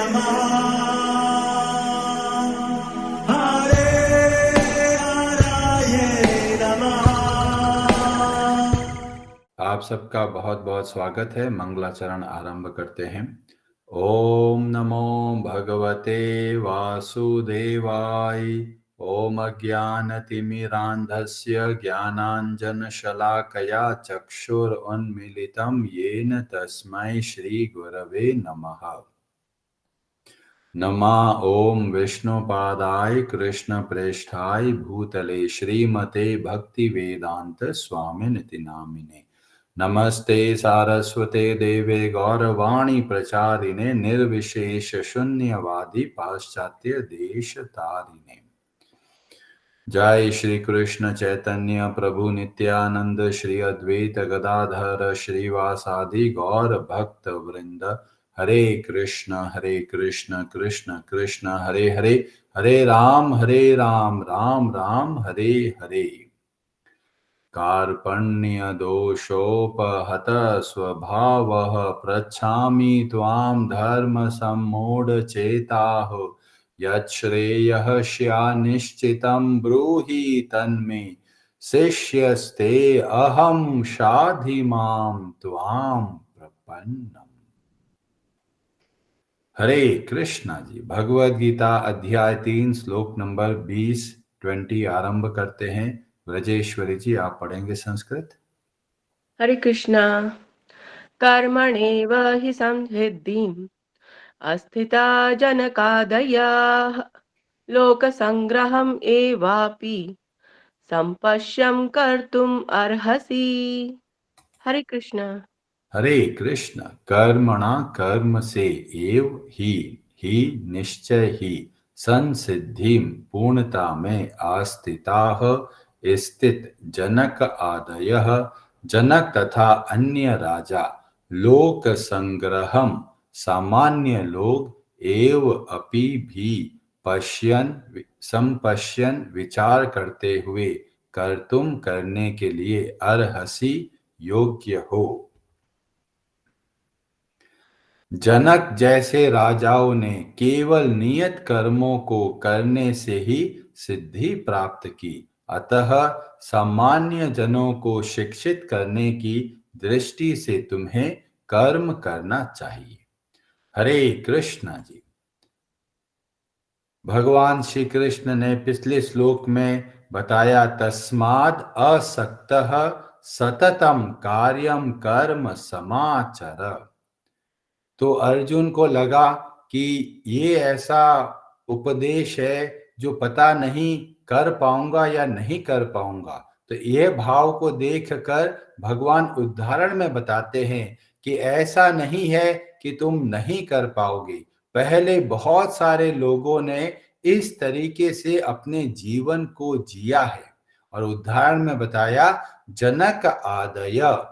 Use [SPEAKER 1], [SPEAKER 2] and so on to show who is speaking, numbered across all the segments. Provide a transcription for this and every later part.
[SPEAKER 1] नमः। हरे हराये नमः।
[SPEAKER 2] आप सबका बहुत बहुत स्वागत है। मंगलाचरण आरंभ करते हैं। ओम नमो भगवते वासुदेवाय। ओम अज्ञानतिमिरान्धस्य ज्ञानाञ्जनशलाकया चक्षुरुन्मीलितं येन तस्मै श्रीगुरवे नमः। नमः ओम विष्णुपादाय कृष्णप्रेष्ठाय भूतले श्रीमते भक्तिवेदांत स्वामिनिति नामिने। नमस्ते सारस्वते देवे गौरवाणी प्रचारिणे निर्विशेष शून्यवादी पाश्चात्य देश तारिणे। जय श्री कृष्ण चैतन्य प्रभु नित्यानंद श्री अद्वैत गदाधर श्रीवासादि गौर भक्त वृंद। हरे कृष्ण कृष्ण कृष्ण हरे हरे, हरे राम राम राम हरे हरे। कार्पण्य दोषोपहत स्वभावः पृच्छामि त्वां धर्म सम्मूढचेताः। यच्छ्रेयः स्यान्निश्चितं ब्रूहि तन्मे शिष्यस्ते अहं शाधि मां त्वां प्रपन्नम्। हरे कृष्णा जी। भगवद गीता अध्याय 3 श्लोक नंबर 20 आरंभ करते हैं। ब्रजेश्वरी जी आप पढ़ेंगे संस्कृत।
[SPEAKER 3] हरे कृष्णा। कर्मणेव हि संसिद्धिम् अस्थिता जनकादयः लोकसंग्रहम् एवापि संपश्यं कर्तुम् अर्हसि। हरे कृष्णा।
[SPEAKER 2] हरे कृष्ण। कर्मणा कर्म से एव ही निश्चय ही संसिद्धि पूर्णता में आस्थिताः स्थित जनक आदयः जनक तथा अन्य राजा लोक संग्रहम सामान्य लोग एव अपि भी पश्यन संपश्यन विचार करते हुए कर्तुम करने के लिए अर्हसि योग्य हो। जनक जैसे राजाओं ने केवल नियत कर्मों को करने से ही सिद्धि प्राप्त की, अतः सामान्य जनों को शिक्षित करने की दृष्टि से तुम्हें कर्म करना चाहिए। हरे कृष्ण जी। भगवान श्री कृष्ण ने पिछले श्लोक में बताया, तस्माद् असक्तः सततम कार्यम कर्म समाचर। तो अर्जुन को लगा कि ये ऐसा उपदेश है जो पता नहीं कर पाऊंगा या नहीं कर पाऊंगा। तो यह भाव को देखकर भगवान उदाहरण में बताते हैं कि ऐसा नहीं है कि तुम नहीं कर पाओगे। पहले बहुत सारे लोगों ने इस तरीके से अपने जीवन को जिया है। और उदाहरण में बताया जनक आदय,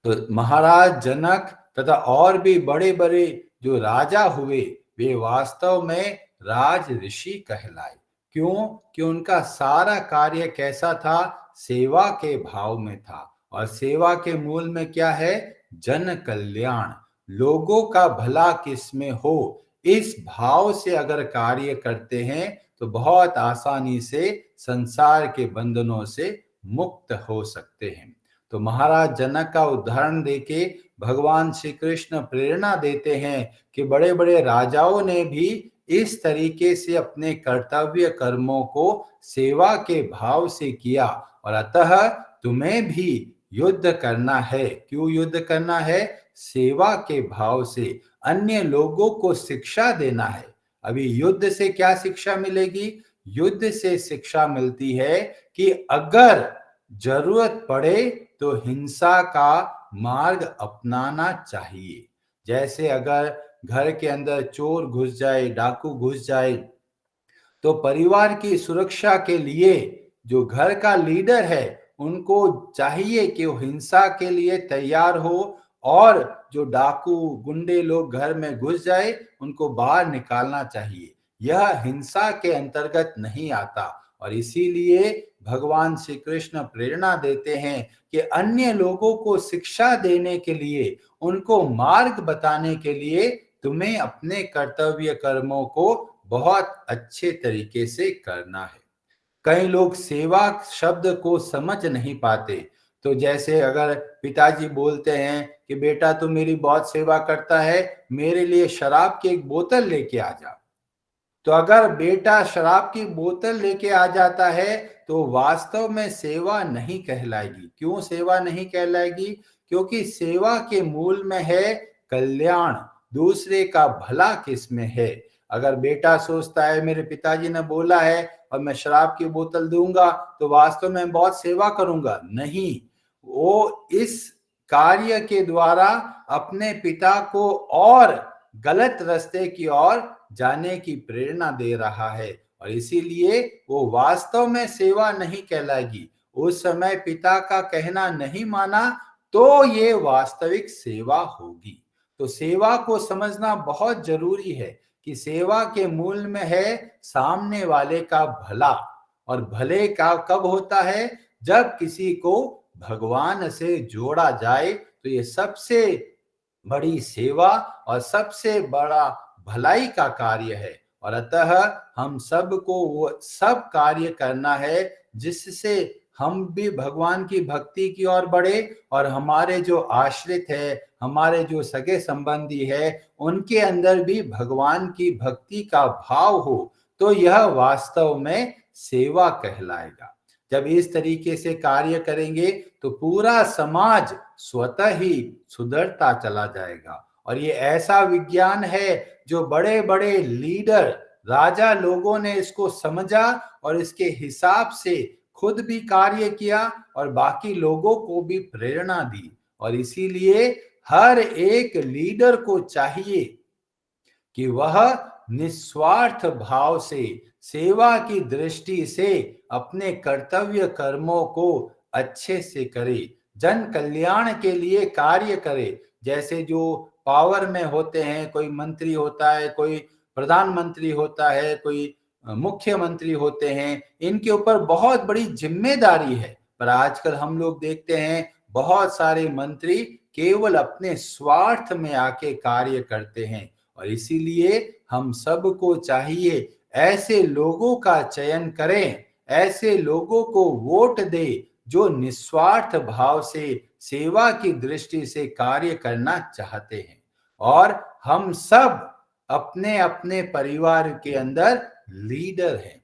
[SPEAKER 2] तो महाराज जनक तथा और भी बड़े बड़े जो राजा हुए वे वास्तव में राज ऋषि कहलाए। क्यों? कि उनका सारा कार्य कैसा था? सेवा के भाव में था। और सेवा के मूल में क्या है? जन कल्याण, लोगों का भला किसमें हो, इस भाव से अगर कार्य करते हैं तो बहुत आसानी से संसार के बंधनों से मुक्त हो सकते हैं। तो महाराज जनक का उदाहरण देके भगवान श्री कृष्ण प्रेरणा देते हैं कि बड़े बड़े राजाओं ने भी इस तरीके से अपने कर्तव्य कर्मों को सेवा के भाव से किया। और अतः तुम्हें भी युद्ध करना है। क्यों युद्ध करना है? सेवा के भाव से अन्य लोगों को शिक्षा देना है। अभी युद्ध से क्या शिक्षा मिलेगी? युद्ध से शिक्षा मिलती है कि अगर जरूरत पड़े तो हिंसा का मार्ग अपनाना चाहिए। जैसे अगर घर के अंदर चोर घुस जाए, डाकू घुस जाए, तो परिवार की सुरक्षा के लिए जो घर का लीडर है उनको चाहिए कि वो हिंसा के लिए तैयार हो और जो डाकू गुंडे लोग घर में घुस जाए उनको बाहर निकालना चाहिए। यह हिंसा के अंतर्गत नहीं आता। और इसीलिए भगवान श्री कृष्ण प्रेरणा देते हैं कि अन्य लोगों को शिक्षा देने के लिए, उनको मार्ग बताने के लिए तुम्हें अपने कर्तव्य कर्मों को बहुत अच्छे तरीके से करना है। कई लोग सेवा शब्द को समझ नहीं पाते। तो जैसे अगर पिताजी बोलते हैं कि बेटा तू मेरी बहुत सेवा करता है, मेरे लिए शराब की एक बोतल लेके आ जा। तो अगर बेटा शराब की बोतल लेके आ जाता है तो वास्तव में सेवा नहीं कहलाएगी। क्यों सेवा नहीं कहलाएगी? क्योंकि सेवा के मूल में है कल्याण, दूसरे का भला किसमें है। अगर बेटा सोचता है मेरे पिताजी ने बोला है और मैं शराब की बोतल दूंगा तो वास्तव में बहुत सेवा करूंगा, नहीं। वो इस कार्य के द्वारा अपने पिता को और गलत रास्ते की ओर जाने की प्रेरणा दे रहा है और इसीलिए वो वास्तव में सेवा नहीं कहलाएगी। उस समय पिता का कहना नहीं माना तो ये वास्तविक सेवा होगी। तो सेवा को समझना बहुत जरूरी है कि सेवा के मूल में है सामने वाले का भला। और भले का कब होता है? जब किसी को भगवान से जोड़ा जाए तो ये सबसे बड़ी सेवा और सबसे बड़ा भलाई का कार्य है। और अतः हम सबको वो सब कार्य करना है जिससे हम भी भगवान की भक्ति की ओर बढ़े और हमारे जो आश्रित है, हमारे जो सगे संबंधी है, उनके अंदर भी भगवान की भक्ति का भाव हो। तो यह वास्तव में सेवा कहलाएगा। जब इस तरीके से कार्य करेंगे तो पूरा समाज स्वतः ही सुधरता चला जाएगा। और ये ऐसा विज्ञान है जो बड़े बड़े लीडर, राजा लोगों ने इसको समझा और इसके हिसाब से खुद भी कार्य किया और बाकी लोगों को भी प्रेरणा दी। और इसीलिए हर एक लीडर को चाहिए कि वह निस्वार्थ भाव से, सेवा की दृष्टि से अपने कर्तव्य कर्मों को अच्छे से करे, जन कल्याण के लिए कार्य करे। जैसे जो पावर में होते हैं, कोई मंत्री होता है, कोई प्रधानमंत्री होता है, कोई मुख्यमंत्री होते हैं, इनके ऊपर बहुत बड़ी जिम्मेदारी है। पर आजकल हम लोग देखते हैं बहुत सारे मंत्री केवल अपने स्वार्थ में आके कार्य करते हैं। और इसीलिए हम सबको चाहिए ऐसे लोगों का चयन करें, ऐसे लोगों को वोट दे जो निस्वार्थ भाव से सेवा की दृष्टि से कार्य करना चाहते हैं। और हम सब अपने अपने परिवार के अंदर लीडर हैं,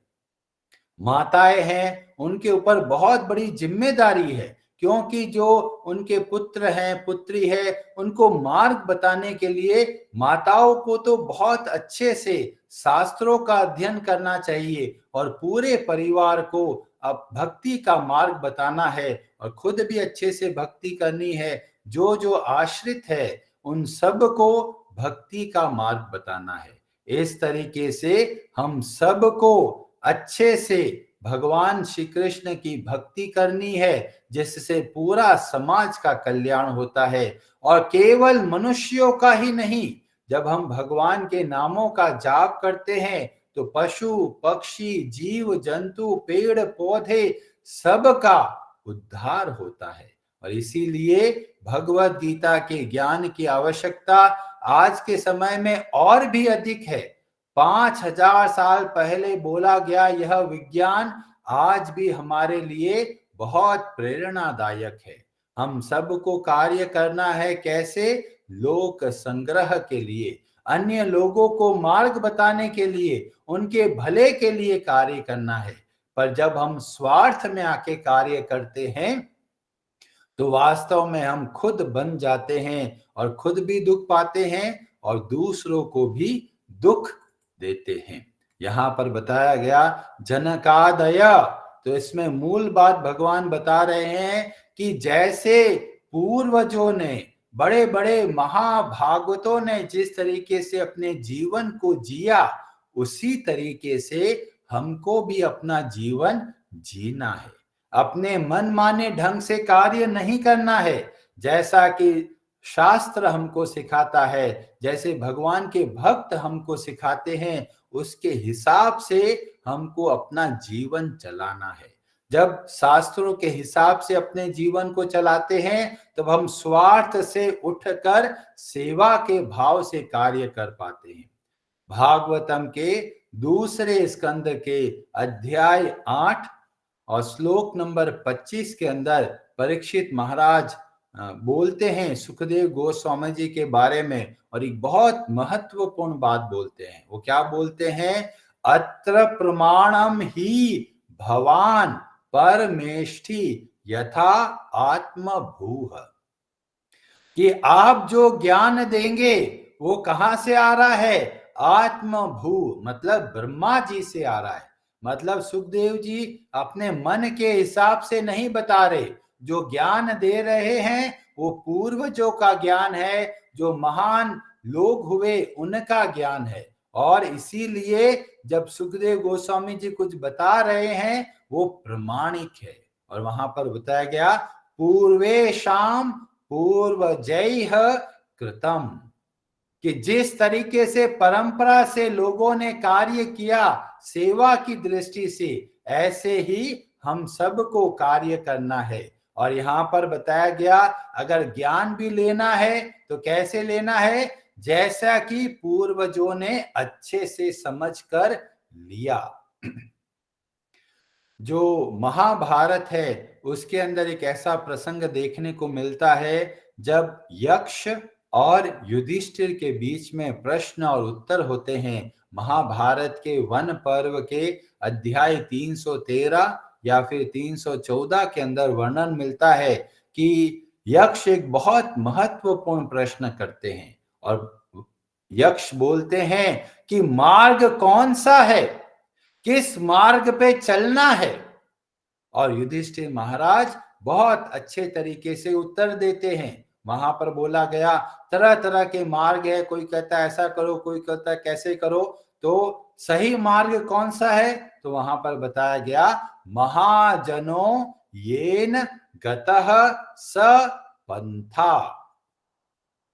[SPEAKER 2] माताएं हैं, उनके ऊपर बहुत बड़ी जिम्मेदारी है। क्योंकि जो उनके पुत्र हैं, पुत्री है, उनको मार्ग बताने के लिए माताओं को तो बहुत अच्छे से शास्त्रों का अध्ययन करना चाहिए और पूरे परिवार को अब भक्ति का मार्ग बताना है और खुद भी अच्छे से भक्ति करनी है। जो जो आश्रित है उन सब को भक्ति का मार्ग बताना है। इस तरीके से हम सबको अच्छे से भगवान श्री कृष्ण की भक्ति करनी है जिससे पूरा समाज का कल्याण होता है। और केवल मनुष्यों का ही नहीं, जब हम भगवान के नामों का जाप करते हैं तो पशु पक्षी जीव जंतु पेड़ पौधे सबका उद्धार होता है। और इसीलिए भगवत गीता के ज्ञान की आवश्यकता आज के समय में और भी अधिक है। 5000 साल पहले बोला गया यह विज्ञान आज भी हमारे लिए बहुत प्रेरणादायक है। हम सबको कार्य करना है कैसे? लोक संग्रह के लिए, अन्य लोगों को मार्ग बताने के लिए, उनके भले के लिए कार्य करना है। पर जब हम स्वार्थ में आके कार्य करते हैं तो वास्तव में हम खुद बन जाते हैं और खुद भी दुख पाते हैं और दूसरों को भी दुख देते हैं। यहाँ पर बताया गया जनकादय, तो इसमें मूल बात भगवान बता रहे हैं कि जैसे पूर्वजों ने, बड़े बड़े महाभागवतों ने जिस तरीके से अपने जीवन को जिया, उसी तरीके से हमको भी अपना जीवन जीना है। अपने मन माने ढंग से कार्य नहीं करना है। जैसा कि शास्त्र हमको सिखाता है, जैसे भगवान के भक्त हमको सिखाते हैं, उसके हिसाब से हमको अपना जीवन चलाना है। जब शास्त्रों के हिसाब से अपने जीवन को चलाते हैं तब हम स्वार्थ से उठकर सेवा के भाव से कार्य कर पाते हैं। भागवतम के दूसरे स्कंद के अध्याय 8 और श्लोक नंबर 25 के अंदर परीक्षित महाराज बोलते हैं सुखदेव गोस्वामी जी के बारे में, और एक बहुत महत्वपूर्ण बात बोलते हैं। वो क्या बोलते हैं? अत्र प्रमाणम ही भवान परमेष्ठि यथा आत्मभूः, कि आप जो ज्ञान देंगे वो कहां से आ रहा है? आत्मभू मतलब ब्रह्मा जी से आ रहा है। मतलब सुखदेव जी अपने मन के हिसाब से नहीं बता रहे, जो ज्ञान दे रहे हैं वो पूर्वजों का ज्ञान है, जो महान लोग हुए उनका ज्ञान है। और इसीलिए जब सुखदेव गोस्वामी जी कुछ बता रहे हैं वो प्रमाणिक है। और वहां पर बताया गया पूर्वेशाम पूर्वजैः कृतम, कि जिस तरीके से परंपरा से लोगों ने कार्य किया सेवा की दृष्टि से, ऐसे ही हम सबको कार्य करना है। और यहाँ पर बताया गया अगर ज्ञान भी लेना है तो कैसे लेना है? जैसा कि पूर्वजों ने अच्छे से समझकर लिया। जो महाभारत है उसके अंदर एक ऐसा प्रसंग देखने को मिलता है जब यक्ष और युधिष्ठिर के बीच में प्रश्न और उत्तर होते हैं। महाभारत के वन पर्व के अध्याय 313 या फिर 314 के अंदर वर्णन मिलता है कि यक्ष एक बहुत महत्वपूर्ण प्रश्न करते हैं और यक्ष बोलते हैं कि मार्ग कौन सा है, किस मार्ग पे चलना है? और युधिष्ठिर महाराज बहुत अच्छे तरीके से उत्तर देते हैं। वहां पर बोला गया तरह तरह के मार्ग है, कोई कहता है ऐसा करो, कोई कहता है कैसे करो, तो सही मार्ग कौन सा है? तो वहां पर बताया गया महाजनो येन गतः स पंथा,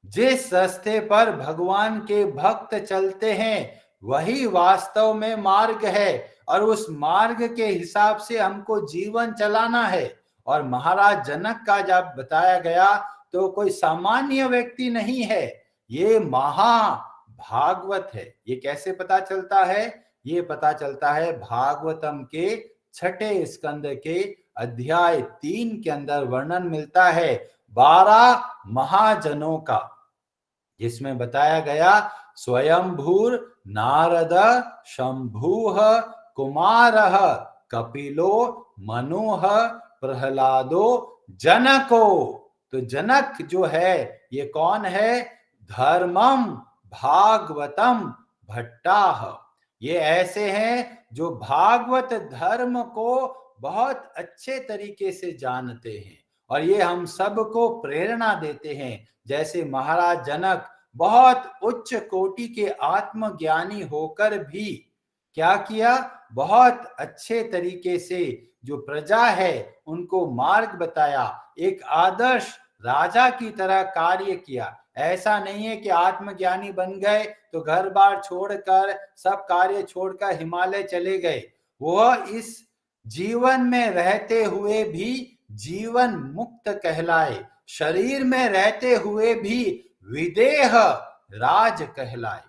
[SPEAKER 2] जिस रास्ते पर भगवान के भक्त चलते हैं वही वास्तव में मार्ग है, और उस मार्ग के हिसाब से हमको जीवन चलाना है। और महाराज जनक का जब बताया गया तो कोई सामान्य व्यक्ति नहीं है, ये महाभागवत है। ये कैसे पता चलता है? ये पता चलता है भागवतम के 6 स्कंद के अध्याय 3 के अंदर वर्णन मिलता है 12 महाजनों का, जिसमें बताया गया स्वयंभूर नारद शंभुः कुमारः कपिलो मनुः प्रहलादो जनको। तो जनक जो है ये कौन है? धर्मम भागवतम भट्टाः, ये ऐसे हैं जो भागवत धर्म को बहुत अच्छे तरीके से जानते हैं और ये हम सबको प्रेरणा देते हैं। जैसे महाराज जनक बहुत उच्च कोटि के आत्मज्ञानी होकर भी क्या किया? बहुत अच्छे तरीके से जो प्रजा है उनको मार्ग बताया, एक आदर्श राजा की तरह कार्य किया। ऐसा नहीं है कि आत्मज्ञानी बन गए तो घर बार छोड़कर सब कार्य छोड़कर हिमालय चले गए। वह इस जीवन में रहते हुए भी जीवन मुक्त कहलाए, शरीर में रहते हुए भी विदेह राज कहलाए।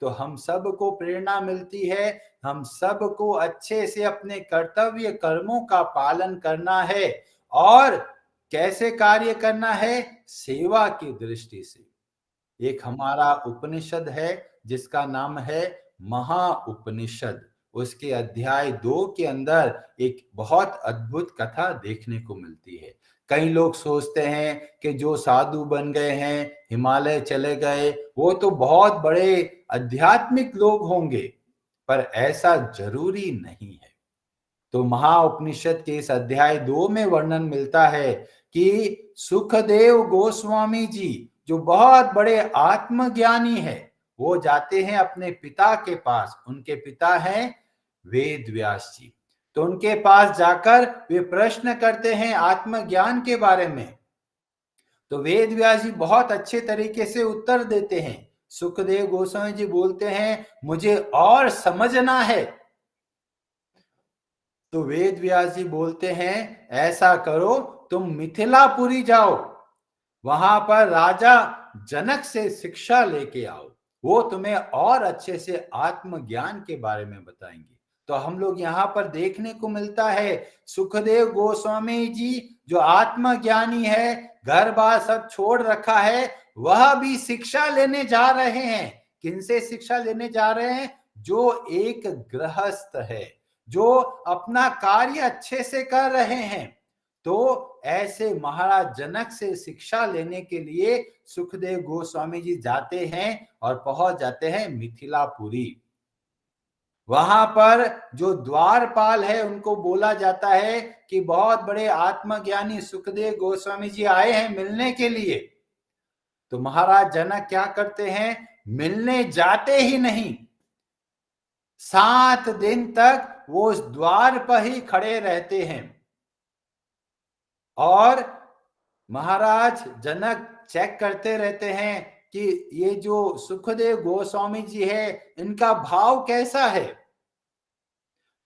[SPEAKER 2] तो हम सबको प्रेरणा मिलती है, हम सबको अच्छे से अपने कर्तव्य कर्मों का पालन करना है। और कैसे कार्य करना है? सेवा की दृष्टि से। एक हमारा उपनिषद है जिसका नाम है महाउपनिषद, उसके अध्याय 2 के अंदर एक बहुत अद्भुत कथा देखने को मिलती है। कई लोग सोचते हैं कि जो साधु बन गए हैं, हिमालय चले गए, वो तो बहुत बड़े आध्यात्मिक लोग होंगे, पर ऐसा जरूरी नहीं है। तो महाउपनिषद के इस अध्याय 2 में वर्णन मिलता है कि सुखदेव गोस्वामी जी जो बहुत बड़े आत्मज्ञानी है, वो जाते हैं अपने पिता के पास। उनके पिता हैं वेद व्यास जी। तो उनके पास जाकर वे प्रश्न करते हैं आत्मज्ञान के बारे में। तो वेद व्यास जी बहुत अच्छे तरीके से उत्तर देते हैं। सुखदेव गोस्वामी जी बोलते हैं मुझे और समझना है। तो वेद व्यास जी बोलते हैं, ऐसा करो, तुम मिथिलापुरी जाओ, वहां पर राजा जनक से शिक्षा लेके आओ, वो तुम्हें और अच्छे से आत्मज्ञान के बारे में बताएंगे। तो हम लोग यहाँ पर देखने को मिलता है, सुखदेव गोस्वामी जी जो आत्मज्ञानी है, घर बार सब छोड़ रखा है, वह भी शिक्षा लेने जा रहे हैं। किनसे शिक्षा लेने जा रहे हैं? जो एक गृहस्थ है, जो अपना कार्य अच्छे से कर रहे हैं। तो ऐसे महाराज जनक से शिक्षा लेने के लिए सुखदेव गोस्वामी जी जाते हैं और पहुंच जाते हैं मिथिलापुरी। वहां पर जो द्वारपाल है उनको बोला जाता है कि बहुत बड़े आत्मज्ञानी सुखदेव गोस्वामी जी आए हैं मिलने के लिए। तो महाराज जनक क्या करते हैं? मिलने जाते ही नहीं, 7 दिन तक वो उस द्वार पर ही खड़े रहते हैं। और महाराज जनक चेक करते रहते हैं कि ये जो सुखदेव गोस्वामी जी है, इनका भाव कैसा है।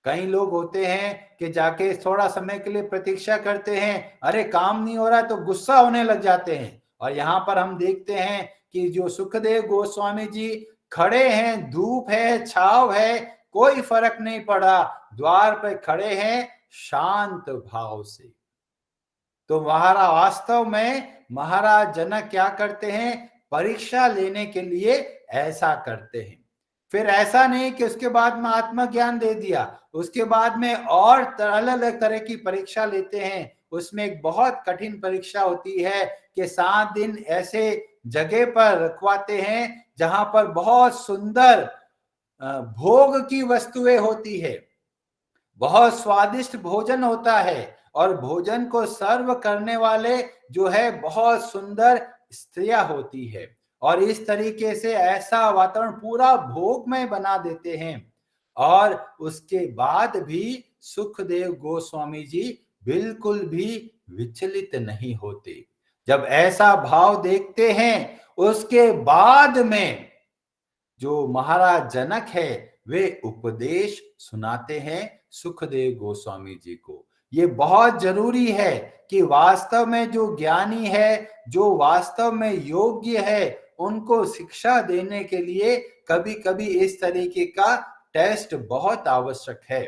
[SPEAKER 2] कई लोग होते हैं कि जाके थोड़ा समय के लिए प्रतीक्षा करते हैं, अरे काम नहीं हो रहा तो गुस्सा होने लग जाते हैं। और यहाँ पर हम देखते हैं कि जो सुखदेव गोस्वामी जी खड़े हैं, धूप है, छाव है, कोई फर्क नहीं पड़ा, द्वार पर खड़े हैं शांत भाव से। तो महाराज वास्तव में महाराज जनक क्या करते हैं? परीक्षा लेने के लिए ऐसा करते हैं। फिर ऐसा नहीं कि उसके बाद में आत्मज्ञान दे दिया, उसके बाद में और अलग अलग तरह की परीक्षा लेते हैं। उसमें एक बहुत कठिन परीक्षा होती है कि 7 दिन ऐसे जगह पर रखवाते हैं जहां पर बहुत सुंदर भोग की वस्तुएं होती है, बहुत स्वादिष्ट भोजन होता है, और भोजन को सर्व करने वाले जो है बहुत सुंदर स्त्रियां होती है। और इस तरीके से ऐसा वातावरण पूरा भोगमय बना देते हैं। और उसके बाद भी सुखदेव गोस्वामी जी बिल्कुल भी विचलित नहीं होते। जब ऐसा भाव देखते हैं, उसके बाद में जो महाराज जनक है वे उपदेश सुनाते हैं सुखदेव गोस्वामी जी को। ये बहुत जरूरी है कि वास्तव में जो ज्ञानी है, जो वास्तव में योग्य है, उनको शिक्षा देने के लिए कभी कभी इस तरीके का टेस्ट बहुत आवश्यक है।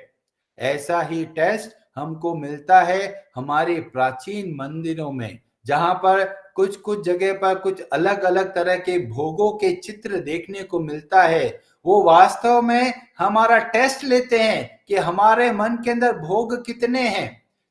[SPEAKER 2] ऐसा ही टेस्ट हमको मिलता है हमारे प्राचीन मंदिरों में, जहां पर कुछ कुछ जगह पर कुछ अलग अलग तरह के भोगों के चित्र देखने को मिलता है। वो वास्तव में हमारा टेस्ट लेते हैं कि हमारे मन के अंदर भोग कितने हैं,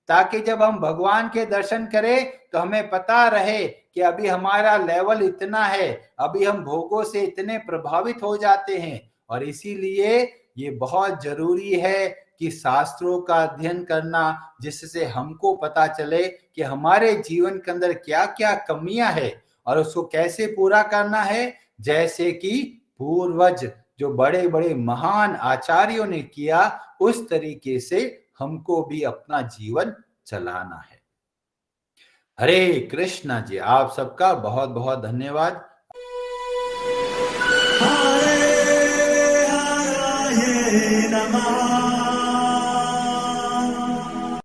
[SPEAKER 2] ताकि जब हम भगवान के दर्शन करें तो हमें पता रहे कि अभी हमारा लेवल इतना है, अभी हम भोगों से इतने प्रभावित हो जाते हैं। और इसीलिए ये बहुत जरूरी है कि शास्त्रों का अध्ययन करना, जिससे हमको पता चले कि हमारे जीवन के अंदर क्या क्या कमियां है और उसको कैसे पूरा करना है। जैसे कि पूर्वज जो बड़े बड़े महान आचार्यों ने किया, उस तरीके से हमको भी अपना जीवन चलाना है। हरे कृष्णा जी, आप सबका बहुत बहुत धन्यवाद।
[SPEAKER 1] हरे हरे नमः।